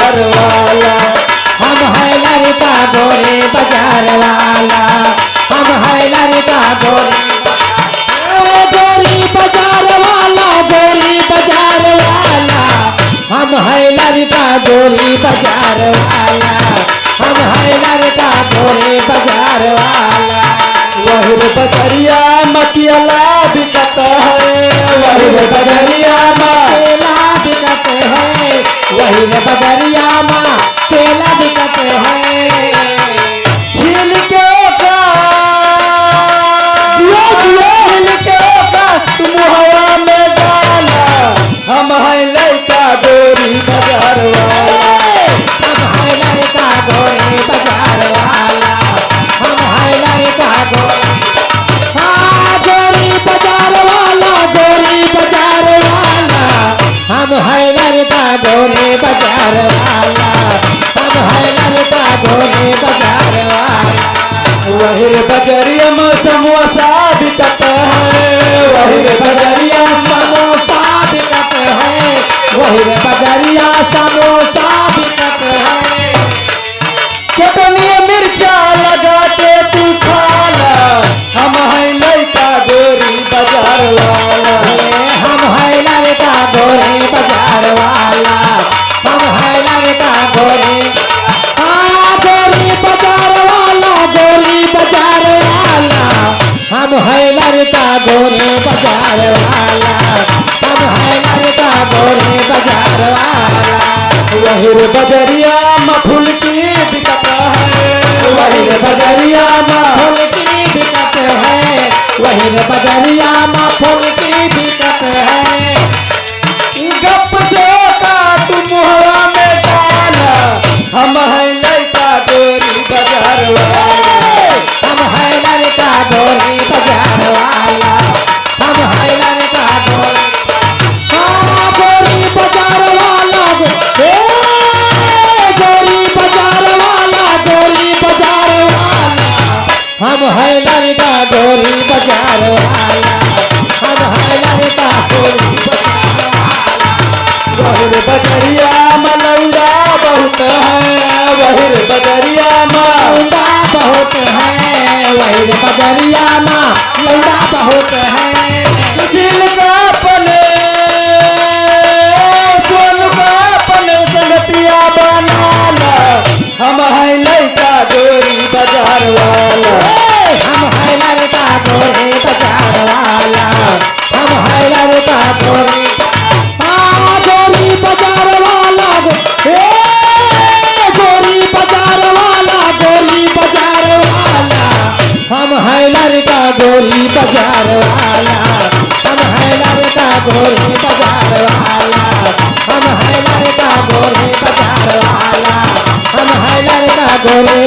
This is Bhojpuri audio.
बाजार वाला। हम है लड़का गोरे बाजार वाला, हम है लड़का गोरे गोरी बाजार वाला, गोरी बाजार वाला। हम है लड़का गोरी बाजार वाला, हम है लड़का गोरे बाजार वाला। वही बजरिया मकियाला बिकत है, वही बजरिया केला बिकत है, वही बजरिया माँ केला बिकत है। छील के का तुम हवा में डाला। हम है लड़का गोरी बाजार वाला, हम है लड़का गोरे बाजार वाला, हम है लड़का गोरी बाजार वाला, गोरी बाजार वाला। हम है लड़का गोरे बाजार वाला, हम है लड़का गोरे बाजार वाला। वही बजरिया में समोसा बिकत है, वही बजरिया समोसा बिकत है, वही बजरिया समोसा बिकत है। चटनी मिर्चा लगा के तू खाला। हम है लड़का गोरी बाजार वाला, हम है लड़का गोरे बाजार वाला, हम है लड़का गोरे गोरी बाजार वाला, गोरी बाजार वाला। हम है लड़का गोरे बाजार वाला, हम है लड़का गोरे बाजार वाला। वही बजरिया में फुलकी बिकत है, वही बजरिया में फुलकी बिकत है, वही बजरिया में फुलकी बिकत है। गप से का तू मुहरा में डाला। हम है लड़का गोरी बाजार वाला, हम है लड़का गोरी बाजार वाला, हम है लड़का गोरी गोरी बाजार वाला। गोरी बाजार वाला, गोरी बाजार वाला। हम है लड़का गोरी बाजार वाला, हम है लड़का गोरी बाजार वाला। वही बजरिया में लौंडा बहुत है, वही बजरिया में लौंडा बहुत है, वही बजरिया माँ लौंडा बहुत है। सुशील का अपने सोन का अपने संगतिया बनाला। हम है लड़का गोरी बाजार वाला, हम है लड़का गोरे बाजार वाला, हम है लड़का गोरी गोरी बाजार वाला। गोरी बाजार वाला, गोरी बाजार वाला। हम है लड़का गोरी बाजार वाला, हम है लड़का गोरी बाजार वाला, हम है लड़का गोरे बाजार वाला, हम है लड़का गोरे